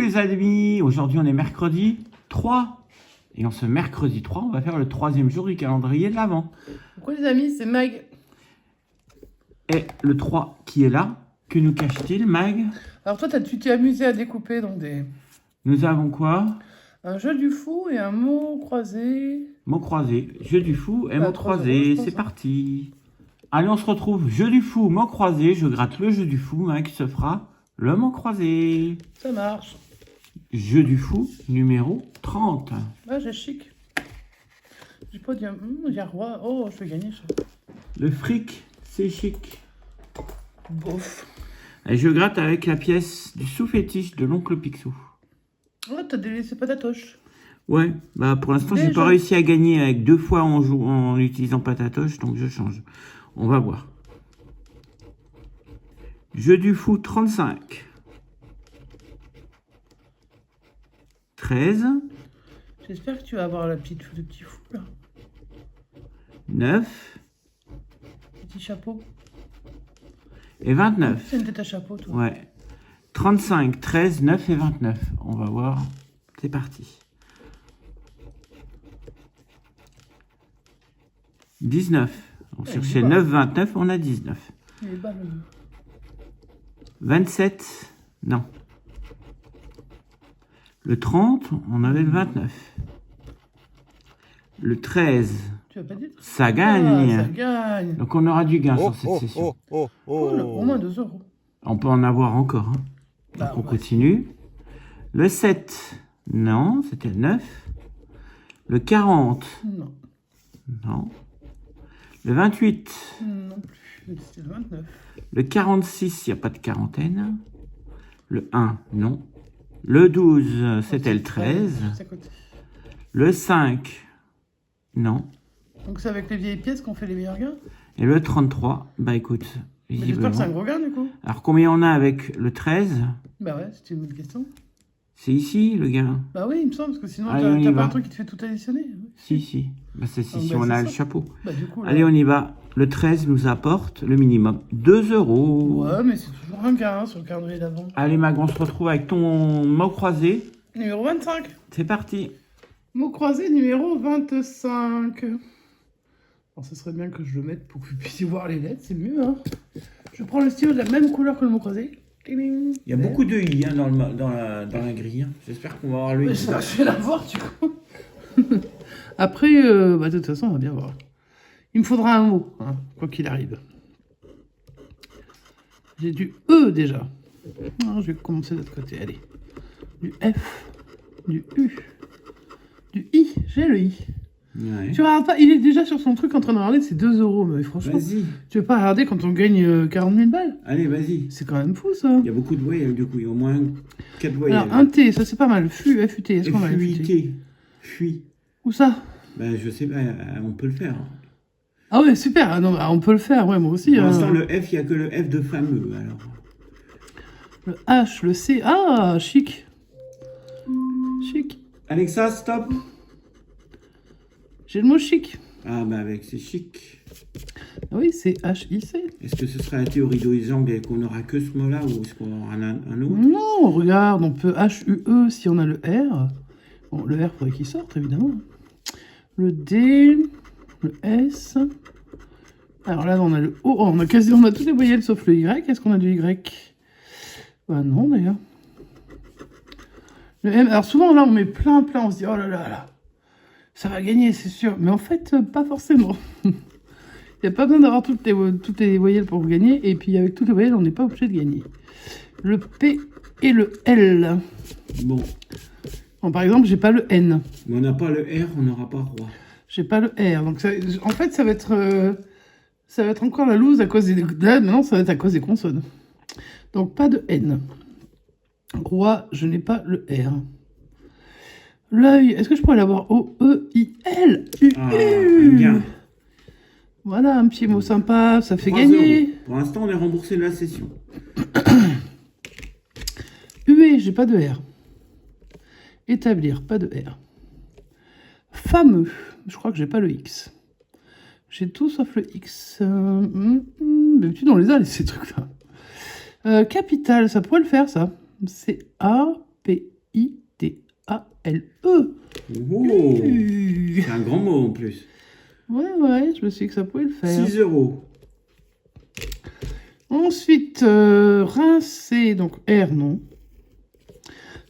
les amis, aujourd'hui on est mercredi 3. Et en ce mercredi 3, on va faire le 3e jour du calendrier de l'Avent. Pourquoi les amis, c'est Mag? Et le 3 qui est là, que nous cache-t-il, Mag? Alors toi, tu t'es amusé à découper donc Nous avons quoi? un jeu du fou et un mot croisé. Mots croisés, jeu du fou et Bah, mots 3 €, croisés, je pense, c'est hein. parti. Allez, on se retrouve, jeu du fou, mots croisés, je gratte le jeu du fou, Mag se fera le mot croisé. Ça marche. Jeu du fou numéro 30. Ouais, j'ai chic. J'ai pas dit j'ai roi. Oh, je vais gagner ça. Le fric, c'est chic. Bof. Et je gratte avec la pièce du sous-fétiche de l'oncle Picsou. Oh, t'as délaissé patatoche. Ouais, bah pour l'instant j'ai Déjà. pas réussi à gagner avec 2 fois en utilisant patatoche, donc je change. On va voir. Jeu du fou 35. 13. J'espère que tu vas avoir le petit fou là. 9 Petit chapeau. et 29. C'est une tête à chapeau, toi. Ouais. 35, 13, 9 et 29. On va voir. C'est parti. 19. On Ouais, cherchait il est bas. 9, 29, on a 19. Il est bas, le 27, non. Le 30, on avait le 29. Le 13, Tu vas pas dire? ça gagne. Ah, ça gagne. Donc on aura du gain sur cette session. Cool, au moins 2 €. On peut en avoir encore. Hein. Donc Ah, on ouais. continue. Le 7, non, c'était le 9. Le 40, Non. non. Le 28, Non plus. C'était le 29. le 46, il n'y a pas de quarantaine. Le 1, non. Le 12, c'était le 13. C'est à côté. Le 5, non. Donc c'est avec les vieilles pièces qu'on fait les meilleurs gains. Et le 33, bah écoute, Mais j'espère que c'est un visiblement. gros gain du coup. Alors combien on a avec le 13? Bah ouais, c'était une bonne question. C'est ici le gain? Bah oui, il me semble, parce que sinon Allez, on y t'as va. pas un truc qui te fait tout additionner. Si, si. Bah c'est si, Ah, si bah, on c'est a ça. le chapeau. Bah du coup là... Allez, on y va. Le 13 nous apporte le minimum 2 €. Ouais, mais c'est toujours un gain sur le calendrier d'avant. Allez, Mag, on se retrouve avec ton mot croisé. Numéro 25. C'est parti. Mot croisé numéro 25. Alors ce serait bien que je le mette pour que vous puissiez voir les lettres, c'est mieux hein. Je prends le stylo de la même couleur que le mot croisé. Il y a beaucoup de i hein, dans la grille. Hein. J'espère qu'on va avoir le i. Je vais la voir du coup. Après, bah, de toute façon, on va bien voir. Il me faudra un mot, hein, quoi qu'il arrive. J'ai du E déjà. Non, je vais commencer de l'autre côté, allez. Du F, du U, du I, j'ai le I. Ouais. Tu regardes pas, il est déjà sur son truc en train de regarder, c'est 2 €, mais franchement, Vas-y. tu veux pas regarder quand on gagne 40 000 balles? Allez, vas-y. C'est quand même fou ça. Il y a beaucoup de voyelles du coup. Il y a au moins 4 voyelles. Alors, un T, ça c'est pas mal. FU, FUT, est-ce qu'on a le FUT? Fuité. Fuit. Où ça? Ben, je sais pas, on peut le faire. Ah ouais, super, ah non, bah, on peut le faire, ouais, moi aussi. Pour l'instant, le F, il n'y a que le F de fameux. Alors. Le H, le C, ah, chic. Chic. Alexa, stop. J'ai le mot chic. Ah, bah avec, c'est chic. Ah oui, c'est H-I-C. Est-ce que ce sera la théorie d'Oisang et qu'on n'aura que ce mot-là ou est-ce qu'on aura un autre? Non, regarde, on peut H-U-E si on a le R. Bon, le R, faudrait qu'il sorte, évidemment. Le D, le S. Alors là, on a le O. Oh, on a toutes les voyelles sauf le Y. Est-ce qu'on a du Y? Bah non, d'ailleurs. Le M. Alors souvent, là, on met plein, on se dit, oh là là là. Ça va gagner, c'est sûr. Mais en fait, pas forcément. Il n'y a pas besoin d'avoir toutes les voyelles pour gagner. Et puis, avec toutes les voyelles, on n'est pas obligé de gagner. Le P et le L. Bon. Bon, par exemple, j'ai pas le N. Mais on n'a pas le R, on n'aura pas roi. J'ai pas le R. Donc, en fait, ça va être encore la loose à cause des... Là, maintenant, ça va être à cause des consonnes. Donc, pas de N. Roi, je n'ai pas le R. L'œil, est-ce que je pourrais l'avoir O-E-I-L U Ah, un gain. Voilà, un petit mot sympa, ça fait 3 gagner. €. Pour l'instant, on est remboursé de la session. UE, j'ai pas de R. Établir, pas de R. Fameux, je crois que j'ai pas le X. J'ai tout sauf le X. D'habitude, on les a, ces trucs-là. Capital, ça pourrait le faire, ça. C'est A, P, I-T-A-L-E. Oh, c'est un grand mot en plus. Ouais, je me suis dit que ça pouvait le faire. 6 euros. Ensuite, rincer, donc R, non.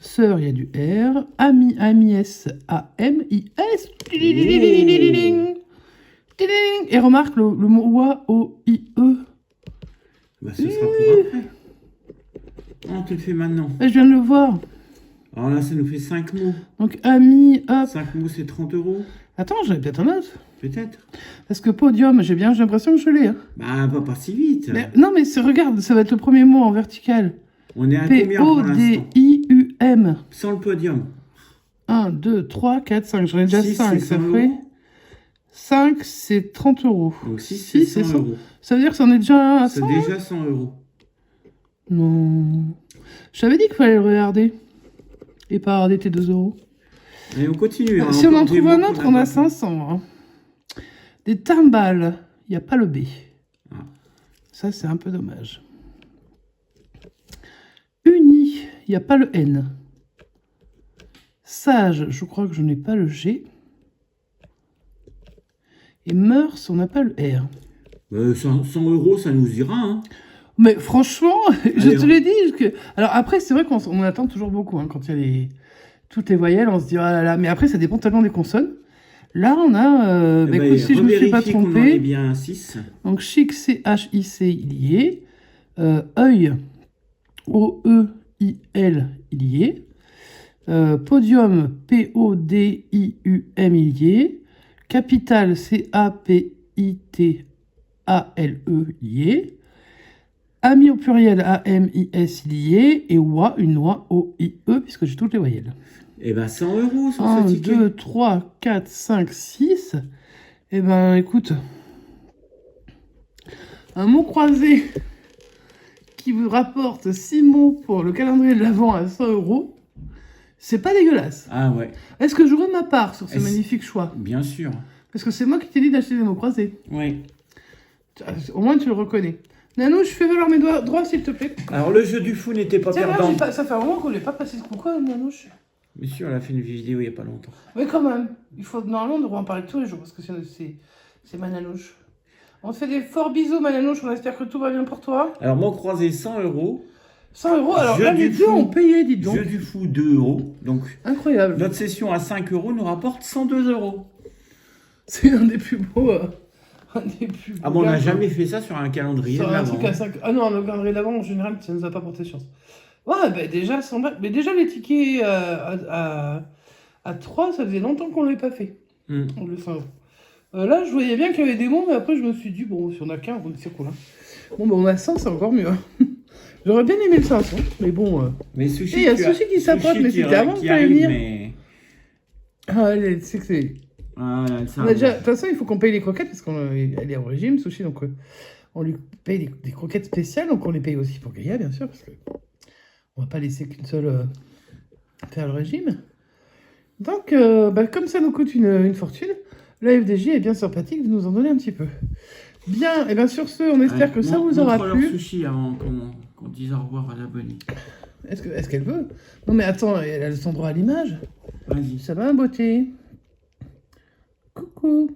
Sœur, il y a du R. Ami, S, A-M-I-S. Et remarque le mot oie, O-I-E. Bah, ce sera pour après. Oh, tu le fais maintenant. Je viens de le voir. Alors là, ça nous fait 5 mots. Donc, ami, hop. 5 mots, c'est 30 euros. Attends, j'avais peut-être un autre. Peut-être. Parce que podium, j'ai l'impression que je l'ai. Hein. Bah, pas si vite. Non, mais regarde, ça va être le premier mot en vertical. On est à combien pour l'instant? P-O-D-I-U-M. Sans le podium. 1, 2, 3, 4, 5. J'en ai déjà 6, 5. c'est Ça 100 ferait. euros. 5, c'est 30 euros. Donc 6, c'est 100 euros. Ça veut dire que c'en est déjà à 100. C'est déjà 100 euros. Non. Je t'avais dit qu'il fallait le regarder. Et pas regarder tes 2 euros. Et on continue. Hein, Si on en trouve un mots autre, qu'on on a a pas 500. Hein. Des timbales. Il n'y a pas le B. Ah. Ça, c'est un peu dommage. Uni. Il n'y a pas le N. Sage. Je crois que je n'ai pas le G. Et mœurs, on n'a pas le R. 100 euros, ça nous ira. Hein. Mais franchement, je Allez, te l'ai dit. Alors après, c'est vrai qu'on en attend toujours beaucoup. Hein, quand il y a toutes les voyelles, on se dit, ah là là. Mais après, ça dépend tellement des consonnes. Là, on a... écoute, si je ne me suis pas trompée. Bien 6. Donc, chic, C-H-I-C, il y est. Œil, O-E-I-L, il y est. Podium, P-O-D-I-U-M, il y est. Capital, C-A-P-I-T-A-L-E, il y est. Ami au pluriel, A-M-I-S, il y est. Et oie, une oie, O-I-E, puisque j'ai toutes les voyelles. Eh ben 100 euros sur 1, ce ticket. 2, 3, 4, 5, 6. Eh ben, écoute. Un mot croisé qui vous rapporte 6 mots pour le calendrier de l'Avent à 100 euros. C'est pas dégueulasse. Ah ouais. Est-ce que j'aurai ma part sur ce magnifique choix? Bien sûr. Parce que c'est moi qui t'ai dit d'acheter des mots croisés. Oui. Au moins, tu le reconnais. Nanou, je fais valoir mes droits, s'il te plaît. Alors, le jeu du fou n'était pas Tiens, perdant. là, ça fait un moment qu'on n'est pas passé ce coucou à Nanouche. Bien sûr, elle a fait une vidéo il n'y a pas longtemps. Mais quand même, normalement, on devrait en parler tous les jours, parce que c'est ma Nanouche. On te fait des forts bisous, ma Nanouche, on espère que tout va bien pour toi. Alors, mot croisé 100 euros. 100 euros, alors Jeu là, du les deux fou. ont payé, dites donc. Jeu du fou 2 euros. Donc, Incroyable. notre session à 5 euros nous rapporte 102 euros. C'est un des plus beaux. Un des plus beaux Ah bon, on n'a gars, jamais fait ça sur un calendrier sur de un l'Avent. truc à 5. Ah non, le calendrier d'avant, en général, ça nous a pas porté chance. Ouais, bah déjà, 100 balles. Mais déjà, les tickets à 3, ça faisait longtemps qu'on ne l'avait pas fait. Le 100 euros. Là, je voyais bien qu'il y avait des mots, mais après, je me suis dit, bon, si on a qu'un, c'est cool. Hein. Bon, bah, on a 100, c'est encore mieux. Hein. J'aurais bien aimé le 500, mais bon. Mais Sushi, il y a Sushi qui s'approche, mais c'était avant qu'il fallait venir. Mais... Ah, c'est que c'est. Ah, ça, De toute façon, il faut qu'on paye les croquettes, parce qu'elle est en régime, Sushi, donc on lui paye des croquettes spéciales, donc on les paye aussi pour Gaïa, bien sûr, parce que on va pas laisser qu'une seule faire le régime. Donc, comme ça nous coûte une fortune, la FDJ est bien sympathique de nous en donner un petit peu. Bien, et bien sur ce, on espère que ça vous aura plu. Sushi avant qu'on dise au revoir à l'abonné. Est-ce qu'elle veut? Non mais attends, elle a son droit à l'image. Vas-y. Ça va, beauté? Coucou.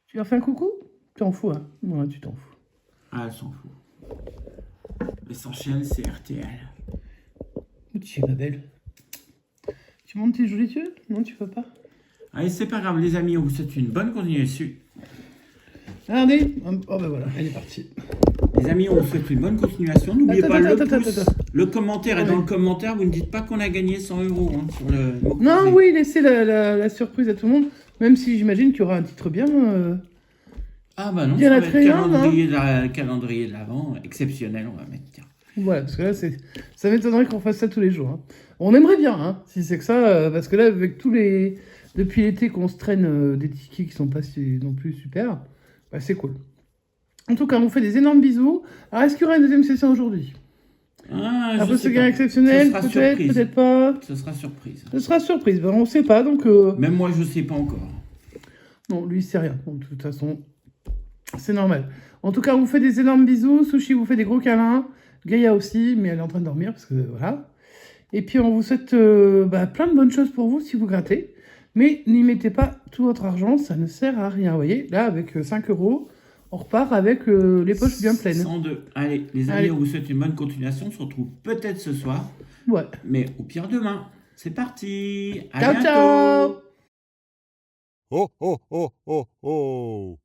Tu leur fais un coucou? Tu t'en fous, hein? Ouais, tu t'en fous. Ah, elle s'en fout. L'essentiel, c'est RTL. Où tu es, ma belle? Tu montes tes jolis yeux? Non, tu peux pas? Allez, c'est pas grave, les amis, on vous souhaite une bonne continuation. Regardez. Oh, ben voilà, elle est partie. Les amis, on vous souhaite une bonne continuation. N'oubliez pas le pouce. Le commentaire est dans le commentaire. Vous ne dites pas qu'on a gagné 100 euros hein, sur le mot croisé. Non, oui, laissez la surprise à tout le monde. Même si j'imagine qu'il y aura un titre bien. Ah bah non, bien ça va être être calendrier de l'Avent exceptionnel, on va mettre. Tiens. Voilà, parce que là, ça m'étonnerait qu'on fasse ça tous les jours. Hein. On aimerait bien, hein, si c'est que ça, parce que là, avec depuis l'été qu'on se traîne des tickets qui sont pas non plus super, bah, c'est cool. En tout cas, on vous fait des énormes bisous. Alors, est-ce qu'il y aura une deuxième session aujourd'hui? Un peu ce gain exceptionnel, peut-être pas. Ce sera surprise. Ce sera surprise, ben, on ne sait pas, donc... Même moi, je ne sais pas encore. Non, lui, il sait rien. Bon, de toute façon, c'est normal. En tout cas, on vous fait des énormes bisous. Sushi vous fait des gros câlins. Gaïa aussi, mais elle est en train de dormir, parce que voilà. Et puis on vous souhaite plein de bonnes choses pour vous si vous grattez. Mais n'y mettez pas tout votre argent, ça ne sert à rien. Vous voyez, là avec 5 euros, on repart avec les poches bien pleines. 102. Allez, les amis, Allez. on vous souhaite une bonne continuation. On se retrouve peut-être ce soir, Ouais. mais au pire demain. C'est parti. À Ciao, bientôt. ciao! Ho, ho, ho, ho, ho.